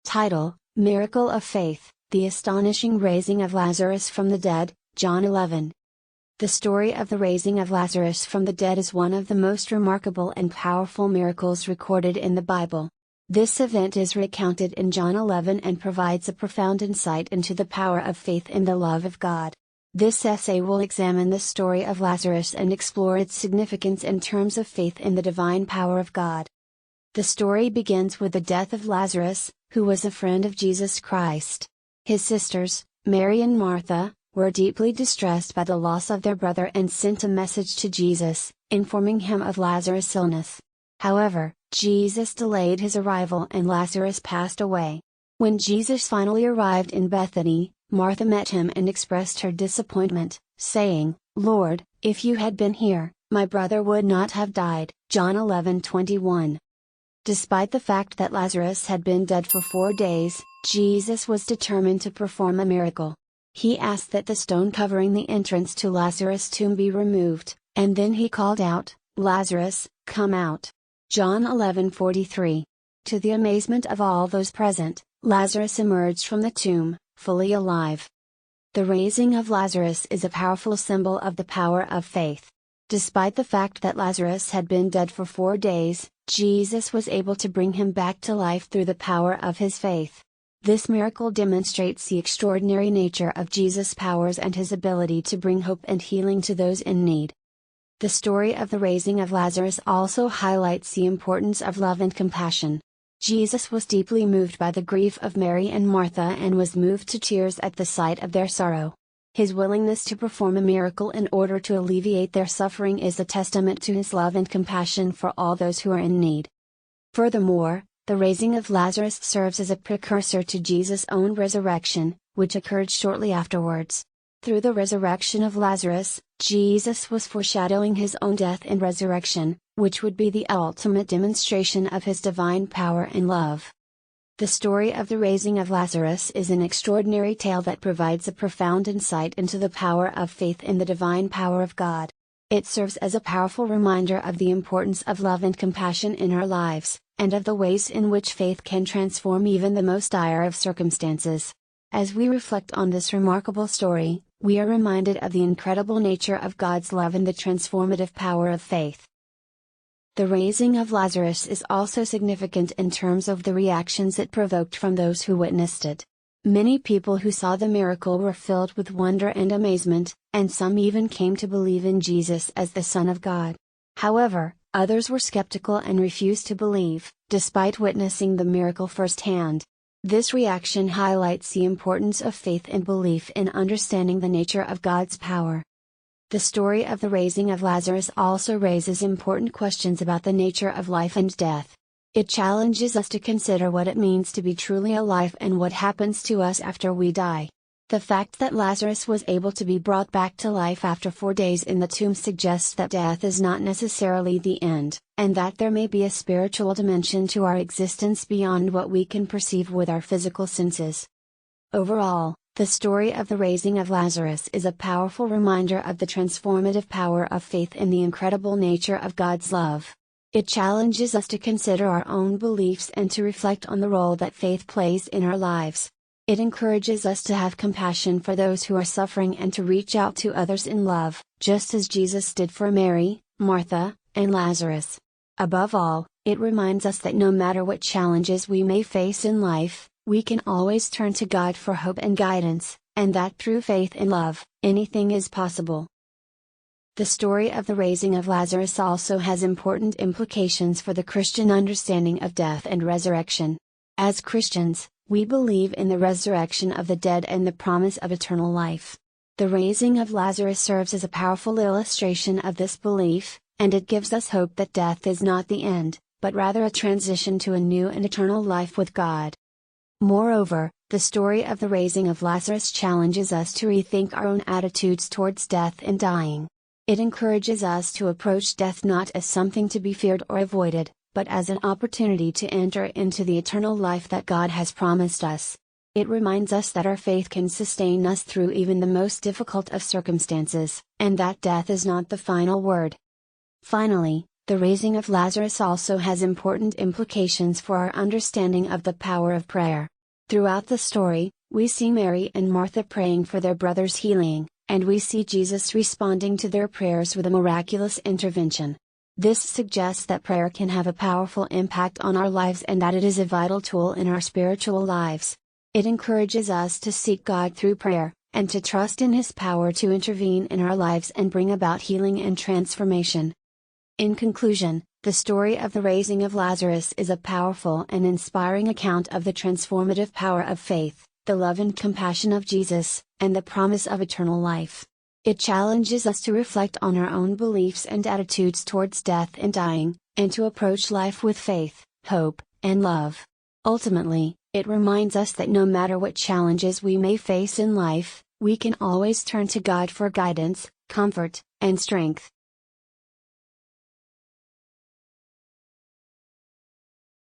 Title: Miracle of Faith, The Astonishing Raising of Lazarus from the Dead, John 11. The story of the raising of Lazarus from the dead is one of the most remarkable and powerful miracles recorded in the Bible. This event is recounted in John 11 and provides a profound insight into the power of faith in the love of God. This essay will examine the story of Lazarus and explore its significance in terms of faith in the divine power of God. The story begins with the death of Lazarus, who was a friend of Jesus Christ. His sisters, Mary and Martha, were deeply distressed by the loss of their brother and sent a message to Jesus, informing him of Lazarus' illness. However, Jesus delayed his arrival and Lazarus passed away. When Jesus finally arrived in Bethany, Martha met him and expressed her disappointment, saying, "Lord, if you had been here, my brother would not have died." John 11:21. Despite the fact that Lazarus had been dead for 4 days, Jesus was determined to perform a miracle. He asked that the stone covering the entrance to Lazarus' tomb be removed, and then he called out, "Lazarus, come out." John 11:43. To the amazement of all those present, Lazarus emerged from the tomb, fully alive. The raising of Lazarus is a powerful symbol of the power of faith. Despite the fact that Lazarus had been dead for 4 days, Jesus was able to bring him back to life through the power of his faith. This miracle demonstrates the extraordinary nature of Jesus' powers and his ability to bring hope and healing to those in need. The story of the raising of Lazarus also highlights the importance of love and compassion. Jesus was deeply moved by the grief of Mary and Martha and was moved to tears at the sight of their sorrow. His willingness to perform a miracle in order to alleviate their suffering is a testament to his love and compassion for all those who are in need. Furthermore, the raising of Lazarus serves as a precursor to Jesus' own resurrection, which occurred shortly afterwards. Through the resurrection of Lazarus, Jesus was foreshadowing his own death and resurrection, which would be the ultimate demonstration of his divine power and love. The story of the raising of Lazarus is an extraordinary tale that provides a profound insight into the power of faith in the divine power of God. It serves as a powerful reminder of the importance of love and compassion in our lives, and of the ways in which faith can transform even the most dire of circumstances. As we reflect on this remarkable story, we are reminded of the incredible nature of God's love and the transformative power of faith. The raising of Lazarus is also significant in terms of the reactions it provoked from those who witnessed it. Many people who saw the miracle were filled with wonder and amazement, and some even came to believe in Jesus as the Son of God. However, others were skeptical and refused to believe, despite witnessing the miracle firsthand. This reaction highlights the importance of faith and belief in understanding the nature of God's power. The story of the raising of Lazarus also raises important questions about the nature of life and death. It challenges us to consider what it means to be truly alive and what happens to us after we die. The fact that Lazarus was able to be brought back to life after 4 days in the tomb suggests that death is not necessarily the end, and that there may be a spiritual dimension to our existence beyond what we can perceive with our physical senses. Overall, the story of the raising of Lazarus is a powerful reminder of the transformative power of faith in the incredible nature of God's love. It challenges us to consider our own beliefs and to reflect on the role that faith plays in our lives. It encourages us to have compassion for those who are suffering and to reach out to others in love, just as Jesus did for Mary, Martha, and Lazarus. Above all, it reminds us that no matter what challenges we may face in life, we can always turn to God for hope and guidance, and that through faith and love, anything is possible. The story of the raising of Lazarus also has important implications for the Christian understanding of death and resurrection. As Christians, we believe in the resurrection of the dead and the promise of eternal life. The raising of Lazarus serves as a powerful illustration of this belief, and it gives us hope that death is not the end, but rather a transition to a new and eternal life with God. Moreover, the story of the raising of Lazarus challenges us to rethink our own attitudes towards death and dying. It encourages us to approach death not as something to be feared or avoided, but as an opportunity to enter into the eternal life that God has promised us. It reminds us that our faith can sustain us through even the most difficult of circumstances, and that death is not the final word. Finally, The raising of Lazarus also has important implications for our understanding of the power of prayer. Throughout the story, we see Mary and Martha praying for their brother's healing, and we see Jesus responding to their prayers with a miraculous intervention. This suggests that prayer can have a powerful impact on our lives and that it is a vital tool in our spiritual lives. It encourages us to seek God through prayer, and to trust in His power to intervene in our lives and bring about healing and transformation. In conclusion, the story of the raising of Lazarus is a powerful and inspiring account of the transformative power of faith, the love and compassion of Jesus, and the promise of eternal life. It challenges us to reflect on our own beliefs and attitudes towards death and dying, and to approach life with faith, hope, and love. Ultimately, it reminds us that no matter what challenges we may face in life, we can always turn to God for guidance, comfort, and strength.